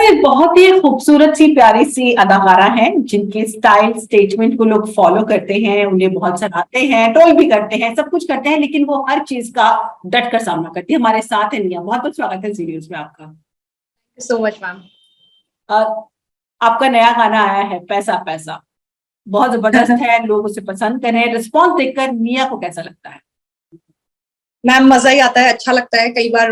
एक बहुत ही खूबसूरत सी प्यारी सी अदाकारा है जिनके स्टाइल स्टेटमेंट को लोग फॉलो करते हैं, उन्हें बहुत सराहते हैं, ट्रोल भी करते हैं, सब कुछ करते हैं, लेकिन वो हर चीज का डट कर सामना करती है। हमारे साथ है निया। बहुत बहुत स्वागत है सीरीज में आपका। So much ma'am. आपका नया गाना आया है पैसा पैसा, बहुत जबरदस्त है, लोग उसे पसंद कर रहे हैं। रिस्पॉन्स देखकर निया को कैसा लगता है? मैम मजा ही आता है, अच्छा लगता है। कई बार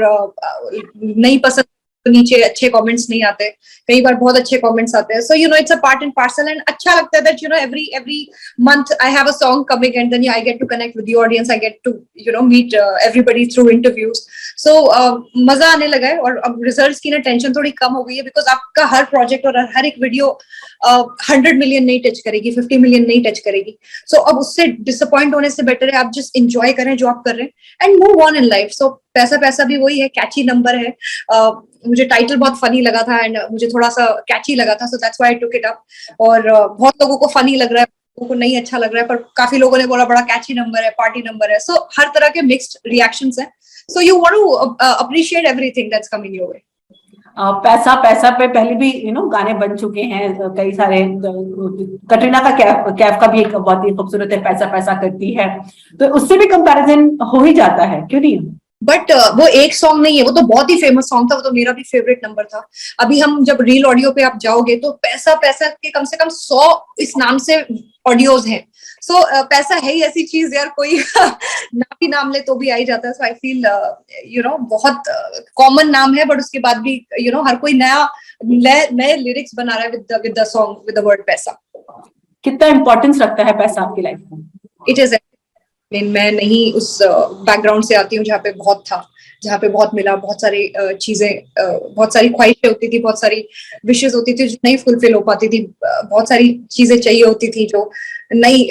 नहीं पसंद तो नीचे अच्छे कमेंट्स नहीं आते, कई बार बहुत अच्छे कमेंट्स आते हैं। So it's a part and parcel and अच्छा लगता है that every month I have a song coming and then I get to connect with the audience, I get to meet everybody through interviews. So मजा आने लगा है और अब results की ना टेंशन थोड़ी कम हो गई है, बिकॉज आपका हर प्रोजेक्ट और हर एक वीडियो 100 मिलियन नहीं टच करेगी, 50 मिलियन नहीं टच करेगी। सो अब उससे डिसअपॉइंट होने से बेटर है आप जस्ट इंजॉय करें जो आप कर रहे हैं and move on in life. So पैसा पैसा भी वही है, कैची नंबर है। मुझे टाइटल बहुत फनी लगा था एंड मुझे थोड़ा सा कैची लगा था, so that's why I took it up. और बहुत लोगों को फनी लग रहा है, लोगों को नहीं अच्छा लग रहा है, पर काफी लोगों ने बोला बड़ा कैची नंबर है, पार्टी नंबर है। सो हर तरह के मिक्स्ड रिएक्शंस हैं। So you want to appreciate everything that's coming your way. पैसा पैसा पे पहले भी गाने बन चुके हैं कई सारे। कटरीना का कैफ का भी एक बहुत ही खूबसूरत है, पैसा पैसा करती है, तो उससे भी कंपैरिजन हो ही जाता है, क्यों नहीं? बट वो एक सॉन्ग नहीं है, वो तो बहुत ही फेमस सॉन्ग था, वो तो मेरा भी फेवरेट नंबर था। अभी हम जब रील ऑडियो पे आप जाओगे तो पैसा पैसा के कम से कम 100 इस नाम से ऑडियोज हैं। सो पैसा है ही ऐसी चीज यार, कोई ना भी नाम ले तो भी आ ही जाता है। सो आई फील बहुत कॉमन नाम है, बट उसके बाद भी हर कोई नए लिरिक्स बना रहा है with the song with the word पैसा। कितना इंपॉर्टेंस रखता है पैसा आपकी लाइफ में? इट इज, मैं नहीं उस बैकग्राउंड से आती हूँ जहाँ पे बहुत था, जहाँ पे बहुत मिला, बहुत सारी चीजें, बहुत सारी ख्वाहिशें होती थी, बहुत सारी विशेष होती थी जो नहीं फुलफिल हो पाती थी, बहुत सारी चीजें चाहिए होती थी जो नहीं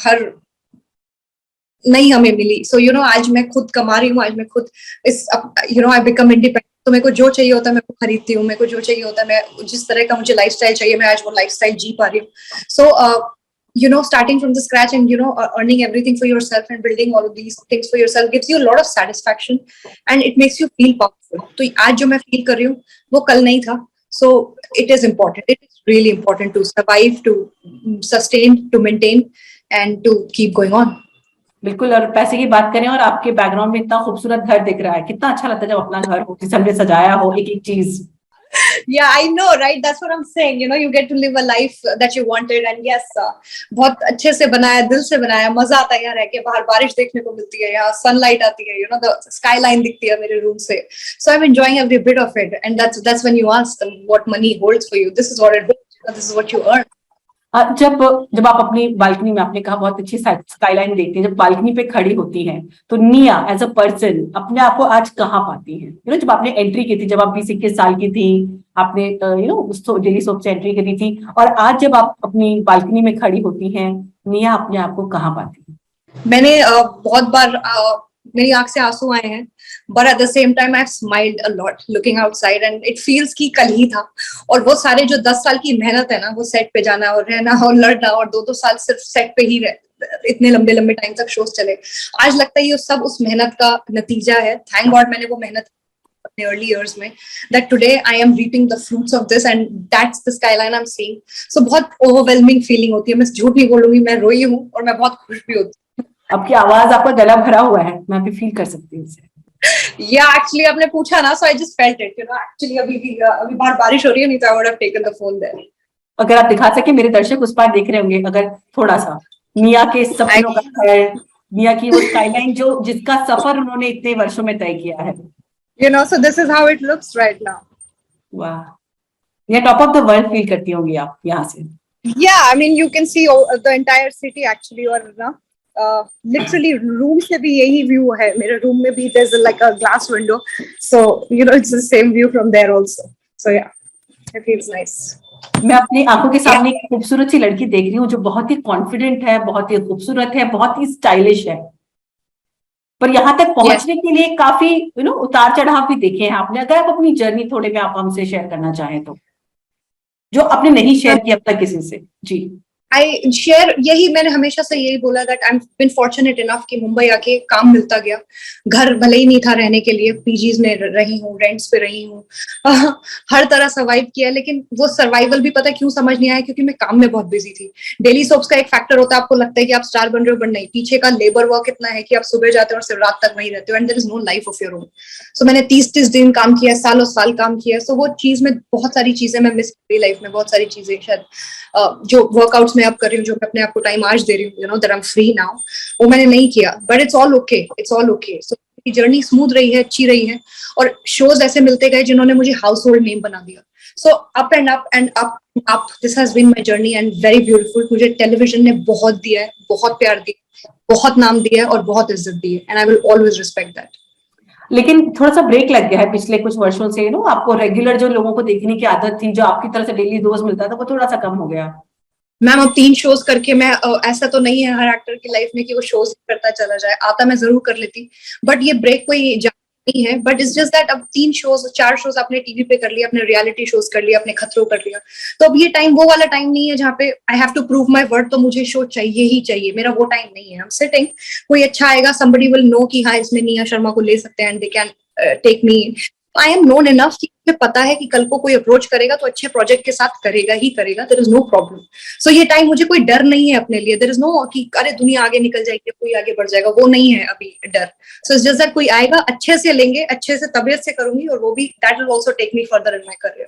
हर नहीं हमें मिली। सो आज मैं खुद कमा रही हूँ, आज मैं खुद इस आई बिकम इंडिपेंडेंट। तो मेरे को जो चाहिए होता है मैं वो खरीदती हूँ, मेरे को जो चाहिए होता है, मैं जिस तरह का मुझे लाइफस्टाइल चाहिए मैं आज वो लाइफस्टाइल जी पा रही हूँ। सो starting from the scratch and earning everything for yourself and building all of these things for yourself gives you a lot of satisfaction and it makes you feel powerful. तो आज जो मैं फील कर रही हूँ वो कल नहीं था. So it is important, it is really important to survive, to sustain, to maintain and to keep going on. बिल्कुल। और पैसे की बात करें और आपके बैकग्राउंड में इतना खूबसूरत घर दिख रहा है, कितना अच्छा लगता है जब अपना घर हो जिसे हमने सजाया हो एक एक चीज। Yeah, I know, right? That's what I'm saying. You get to live a life that you wanted, and yes, बहुत अच्छे से बनाया, दिल से बनाया, मजा आता है यहाँ रह के। बाहर बारिश देखने को मिलती है, यहाँ सनलाइट आती है, the skyline दिखती है मेरे रूम से. So I'm enjoying every bit of it, and that's when you ask them what money holds for you. This is what it holds. This is what you earn. जब आप अपनी balcony में, आपने कहा बहुत अच्छी स्काईलाइन देखती है, जब बालकनी पे खड़ी होती हैं तो निया एज अ पर्सन अपने आप को आज कहाँ पाती है? जब आपने एंट्री की थी, जब आप 20-21 साल की थी, आपने उस डेली सोप से एंट्री करी थी, और आज जब आप अपनी बालकनी में खड़ी होती हैं, निया अपने आप को कहाँ पाती है? मैंने बहुत बार मेरी आंख से आंसू आए हैं, but at the same time I've smiled a lot looking outside and it feels कि कल ही था। और वो सारे जो 10 साल की मेहनत है ना, वो सेट पे जाना और रहना और लड़ना, और 2-2 साल सिर्फ सेट पे ही इतने लंबे लंबे टाइम तक शोज चले, आज लगता है ये सब उस मेहनत का नतीजा है। थैंक गॉड मैंने वो मेहनत अपने अर्ली इयर्स में, that today I am reaping the fruits of this and that's the skyline I'm seeing. So बहुत ओवरवेलमिंग फीलिंग होती है, मैं झूठ नहीं बोलूंगी, मैं रोई हूँ और मैं बहुत खुश भी होती हूँ। आपकी आवाज, आपका गला भरा हुआ है, मैं भी फील कर सकती हूँ इसे। या एक्चुअली आपने पूछा ना, so I just felt it, actually अभी बाहर बारिश हो रही है, नहीं तो I would have taken the phone there. अगर आप दिखा सके, मेरे दर्शक उस पार देख रहे होंगे, अगर थोड़ा सा निया के सपनों का घर, निया की वो स्काईलाइन जो जिसका सफर उन्होंने इतने वर्षों में तय किया है, so this is how it looks right now. वाह, ये top of the world feel करती होंगी आप यहाँ से? Yeah, I mean you can see the entire city actually, और ना literally रूम से भी यही व्यू है, मेरे रूम में भी there's like a glass window, so it's the same view from there also. So yeah, it feels nice. मैं अपनी आंखों के सामने एक खूबसूरत सी लड़की देख रही हूँ जो बहुत ही कॉन्फिडेंट है, बहुत ही खूबसूरत है, बहुत ही स्टाइलिश है, पर यहाँ तक पहुंचने के लिए काफी उतार चढ़ाव भी देखे हैं आपने। अगर आप अपनी जर्नी थोड़े में आप हमसे शेयर करना चाहें तो, जो आपने नहीं शेयर किया अब तक किसी से। जी आई शेयर, यही मैंने हमेशा से यही बोला that I am been fortunate enough कि मुंबई आके काम मिलता गया। घर भले ही नहीं था रहने के लिए, पीजीज में रही हूँ, रेंट्स पे रही हूँ, हर तरह सर्वाइव किया, लेकिन वो सर्वाइवल भी पता क्यों समझ नहीं आया, क्योंकि मैं काम में बहुत बिजी थी। डेली सोप्स का एक फैक्टर होता है, आपको लगता है कि आप स्टार बन रहे हो, बट नहीं, पीछे का लेबर वर्क इतना है कि आप सुबह जाते हो और सिर्फ रात तक वहीं रहते हो, and there is no life of your own. So मैंने 30-30 दिन काम किया, सालों साल काम किया। सो वो चीज में बहुत सारी चीजें मैं मिस कर रही लाइफ में, बहुत सारी चीजें शायद जो वर्कआउट्स में अब कर रही हूँ, जो मैं अपने आप को टाइम आज दे रही हूँ, you know that I M free now, वो मैंने नहीं किया। But it's all okay, it's all okay. So journey smooth रही है, अच्छी रही है, और शोज ऐसे मिलते गए जिन्होंने मुझे हाउस होल्ड नेम बना दिया। So up and up and up up, this has been my journey and very beautiful. मुझे टेलीविजन ने बहुत दिया है, बहुत प्यार दिया, बहुत नाम दिया है और बहुत इज्जत दी है, and I will always respect that. लेकिन थोड़ा सा ब्रेक लग गया है पिछले कुछ वर्षों से, आपको रेगुलर जो लोगों को देखने की आदत थी, जो आपकी तरह से डेली डोज मिलता था, वो थोड़ा सा कम हो गया। मैम अब 3 शोज करके मैं ऐसा तो नहीं है हर एक्टर की लाइफ में कि वो शोज करता चला जाए, आता मैं जरूर कर लेती, बट ये ब्रेक कोई नहीं है। बट इट्स जस्ट दैट अब 3 शोज 4 शोज आपने टीवी पे कर लिया, अपने रियलिटी शोज कर लिया, अपने खतरों कर लिया, तो अब ये टाइम वो वाला टाइम नहीं है जहाँ पे I have to prove my worth, तो मुझे शो चाहिए ही चाहिए, मेरा वो टाइम नहीं है। आई एम सिटिंग, कोई अच्छा आएगा, somebody will know कि हाँ इसमें निया शर्मा को ले सकते हैं, and they can take me. I am known enough कि मुझे पता है कि कल को कोई अप्रोच करेगा तो अच्छे प्रोजेक्ट के साथ करेगा ही करेगा, देयर इज नो प्रॉब्लम। सो ये टाइम मुझे कोई डर नहीं है अपने लिए, देयर इज नो कि अरे दुनिया आगे निकल जाएगी, कोई आगे बढ़ जाएगा, वो नहीं है अभी डर। सो इट्स जस्ट दैट कोई आएगा, अच्छे से लेंगे, अच्छे से तबीयत से करूंगी, और वो भी that will also take me further in my career.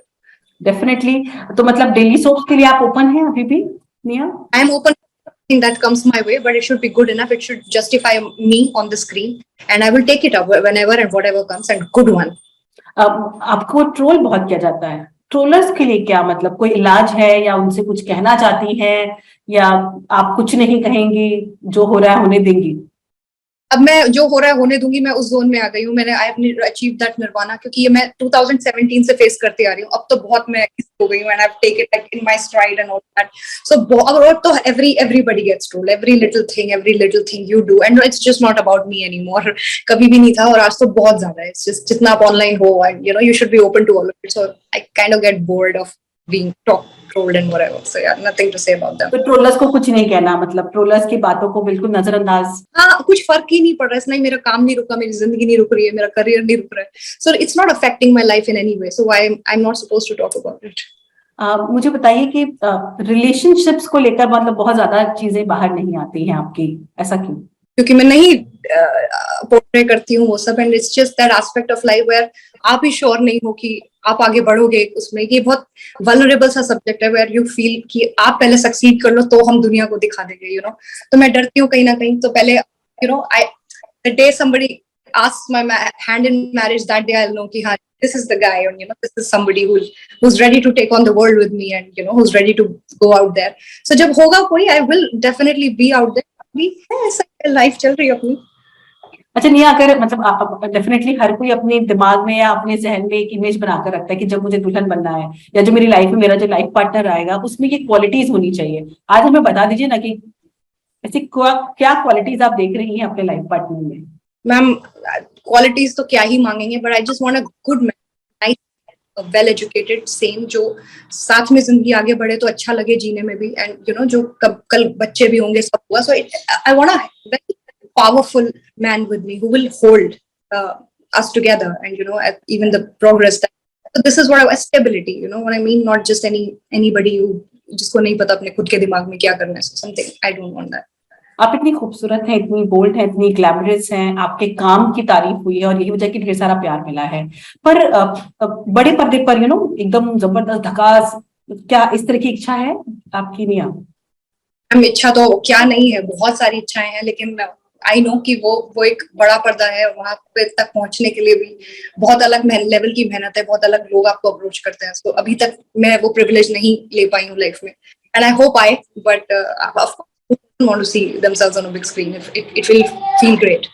Definitely. तो मतलब डेली सोप्स के लिए आप ओपन हैं अभी भी, निया? I am open that comes my way, but it should be good enough, it should justify me on the screen, and I will take it up whenever and whatever comes, and good one. आपको troll बहुत किया जाता है, trollers के लिए क्या मतलब कोई इलाज है, या उनसे कुछ कहना चाहती हैं, या आप कुछ नहीं कहेंगी, जो हो रहा है होने देंगी? अब मैं जो हो रहा है होने दूंगी, मैं उस जोन में आ गई हूँ, मैंने I have achieve that nirvana, क्योंकि ये मैं 2017 से फेस करती आ रही हूँ। अब तो बहुत मैं हो गई हूँ, and I have take it in my stride and all that. So और तो everybody gets trolled, every little thing you do, and it's just not about me anymore. कभी भी नहीं था, और आज तो बहुत ज्यादा है। It's just जितना आप ऑनलाइन हो, and you know you should be open to all of it. So I kind of get bored of being trolled and whatever. So yeah, nothing to say about them. तो trollers को कुछ नहीं कहना, मतलब trollers की बातों को बिल्कुल नजरअंदाज? हाँ, कुछ फर्क ही नहीं पड़ रहा है, इसलिए मेरा काम नहीं रुका, मेरी जिंदगी नहीं रुक रही है, मेरा करियर नहीं रुक रहा है। So it's not affecting my life in any way. So I'm not supposed to talk about it. मुझे बताइए कि रिलेशनशिप्स को लेकर मतलब बहुत ज्यादा चीजें बाहर नहीं आती हैं आपकी, ऐसा क्यों? क्योंकि मैं नहीं पोर्ट्रे करती हूँ वो सब, and it's just that aspect of life where आप ही श्योर नहीं हो कि आप आगे बढ़ोगे उसमें। ये बहुत वल्नरेबल सा सब्जेक्ट है, वेयर यू फील कि आप पहले सक्सीड कर लो तो हम दुनिया को दिखा देंगे, यू नो। तो मैं डरती हूँ कहीं ना कहीं, तो पहले you know the day somebody asks my hand in marriage, that day I'll know कि हाँ this is the guy, and you know this is somebody who's ready to take on the world with me, and you know who's ready to go out there. So जब होगा कोई, I will definitely be out there. अभी ऐसा life चल रही है अपनी। अच्छा निया, अगर मतलब डेफिनेटली हर कोई अपने दिमाग में या अपने जहन में एक इमेज बनाकर रखता है कि जब मुझे दुल्हन बनना है, या जो मेरी लाइफ में मेरा जो लाइफ पार्टनर आएगा, उसमें ये क्वालिटीज होनी चाहिए। आज हमें बता दीजिए ना कि ऐसी क्या क्वालिटीज आप देख रही हैं अपने लाइफ पार्टनर में? मैम क्वालिटीज तो क्या ही मांगेंगे, but I just want a good man, nice, well educated, same, जो साथ में जिंदगी आगे बढ़े तो अच्छा लगे जीने में भी, एंड यू नो जो कल बच्चे भी होंगे, सब हुआ। So I want a very powerful man with me who will hold us together, and you know even the progress that, so this is what stability, you know what I mean, not just anybody who जिसको नहीं पता अपने खुद के दिमाग में क्या करना है। So something I don't want that. आप इतनी खूबसूरत हैं, इतनी बोल्ड हैं, इतनी ग्लैमरस हैं, आपके काम की तारीफ हुई है और यही वजह कि ढेर सारा प्यार मिला है, पर बड़े पर्दे पर एकदम जबरदस्त धकास, क्या इस तरह की इच्छा है आपकी? नहीं, इच्छा तो क्या नहीं है, बहुत सारी इच्छाएं हैं, लेकिन आई नो कि वो एक बड़ा पर्दा है, वहां पे तक पहुंचने के लिए भी बहुत अलग लेवल की मेहनत है, बहुत अलग लोग आपको अप्रोच करते हैं। तो अभी तक मैं वो प्रिविलेज नहीं ले पाई हूँ लाइफ में, and I hope I, but of course want to see themselves on a big screen, it will feel great.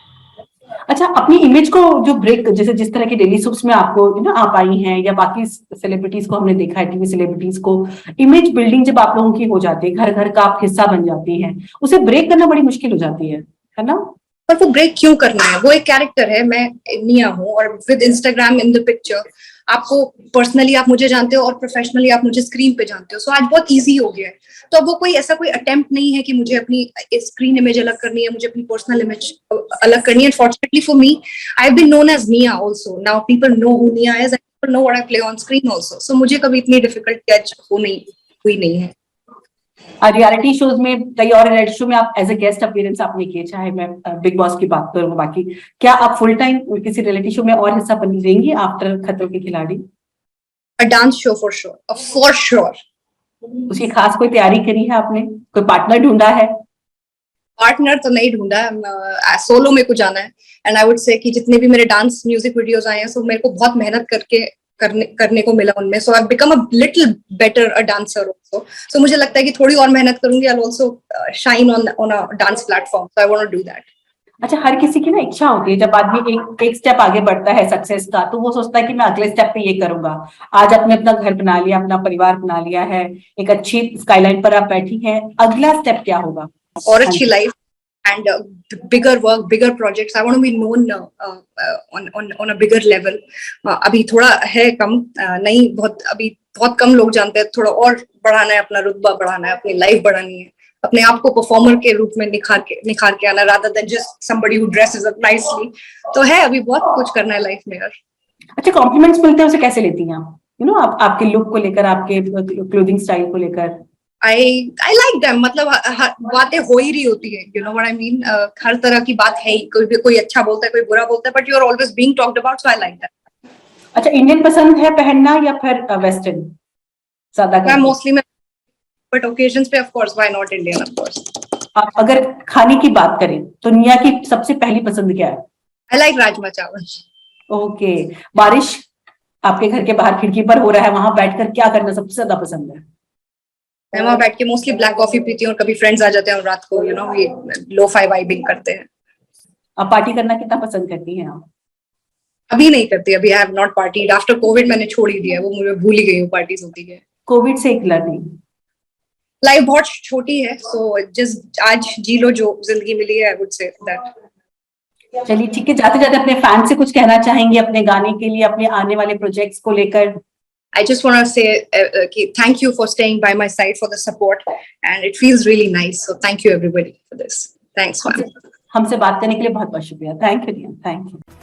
अच्छा, अपनी इमेज को जो ब्रेक, जैसे जिस तरह की डेली सोप्स में आपको आप आई हैं, या बाकी सेलिब्रिटीज को हमने देखा है, टीवी सेलिब्रिटीज को, इमेज बिल्डिंग जब आप लोगों की हो जाती है, घर घर का आप हिस्सा बन जाती हैं, उसे ब्रेक करना बड़ी मुश्किल हो जाती है ना? पर वो ब्रेक क्यों करना है, वो एक कैरेक्टर है, मैं निया हूँ, और with Instagram in the picture आपको पर्सनली आप मुझे जानते हो और प्रोफेशनली आप मुझे स्क्रीन पे जानते हो, सो आज बहुत इजी हो गया है। तो अब वो कोई ऐसा कोई अटेम्प्ट नहीं है कि मुझे अपनी स्क्रीन इमेज अलग करनी है, मुझे अपनी पर्सनल इमेज अलग करनी है। Fortunately for me, I have been known as Nia also, now people know who Nia is, people know what I play on screen also, so मुझे कभी इतनी डिफिकल्ट कैच हुई नहीं है। रियलिटी शोज में, कई और रियलिटी शो में आप एज ए गेस्ट अपीयरेंस आपने किए, चाहे मैं बिग बॉस की बात करूँ, बाकी क्या आप फुल टाइम किसी रियलिटी शो में और हिस्सा बनी रहेंगी आफ्टर खतरों के खिलाड़ी? अ डांस शो फॉर श्योर। उसकी खास कोई तैयारी करी है आपने, कोई पार्टनर ढूंढा है? पार्टनर तो नहीं ढूंढा है, सोलो में कुछ जाना है। एंड आई वुड से कि जितने भी मेरे डांस म्यूजिक वीडियोस आए हैं, सो मेरे को बहुत मेहनत करके करने को मिला उनमें, so I become a little better a dancer also. So मुझे लगता है कि थोड़ी और मेहनत करूंगी, I will also shine on a dance platform, so I want to do that. अच्छा, हर किसी की ना इच्छा होती है, जब आदमी एक स्टेप आगे बढ़ता है सक्सेस का, तो वो सोचता है कि मैं अगले स्टेप पे ये करूंगा। आज आपने अपना घर बना लिया, अपना परिवार बना लिया है, एक अच्छी स्काईलाइन पर आप बैठी हैं, अगला स्टेप क्या होगा? और हाँ अच्छी जी। Life and bigger work, bigger projects. I want to be known on a bigger level. अभी थोड़ा है कम, नहीं बहुत, अभी बहुत कम लोग जानते हैं। थोड़ा और बढ़ाना है, अपना रुतबा बढ़ाना है, अपनी लाइफ बढ़ानी है, अपने आप को परफॉर्मर के रूप में निखार के आना, rather than just somebody who dresses up nicely. तो है, अभी बहुत कुछ करना है लाइफ में यार। अच्छा, कॉम्प्लीमेंट्स मिलते हैं, उसे कैसे लेती हैं आप? आप आपके लुक को लेकर, आपके क्लोथिंग स्टाइल को लेकर? I like them, मतलब बातें हो ही रही होती है, you know what I mean? हर तरह की बात है ही, कोई अच्छा बोलता है, कोई बुरा बोलता है, but you are always being talked about, so I like that. अच्छा, इंडियन पसंद है पहनना या फिर वेस्टर्न ज्यादा मैं करके? मोस्टली बट ओकेजन्स पे of course, why not Indian of course. आप अगर खाने की बात करें तो निया की सबसे पहली पसंद क्या है? आई लाइक राजमा चावल। ओके। बारिश आपके घर के बाहर खिड़की पर हो रहा है, वहां बैठकर क्या करना सबसे ज्यादा पसंद है? मैं वहां बैठ के मोस्टली ब्लैक कॉफी पीती हूँ, और कभी फ्रेंड्स आ जाते हैं और रात को ये लो फाई वाइबिंग करते हैं। आप पार्टी करना कितना पसंद करती हैं आप? अभी नहीं करती, अभी I have not partied after Covid, मैंने छोड़ ही दिया, वो मुझे भूल ही गई हूँ पार्टीज होती है। कोविड से एक लर्निंग? लाइफ बहुत छोटी है, सो जस्ट आज जी लो जो जिंदगी मिली है, आई वुड से दैट। चलिए ठीक है, जाते जाते अपने फैन से कुछ कहना चाहेंगे अपने गाने के लिए, अपने आने वाले प्रोजेक्ट्स को लेकर? I just want to say thank you for staying by my side, for the support, and it feels really nice. So thank you everybody for this. Thanks, man. हमसे बात करने के लिए बहुत बहुत शुक्रिया। Thank you.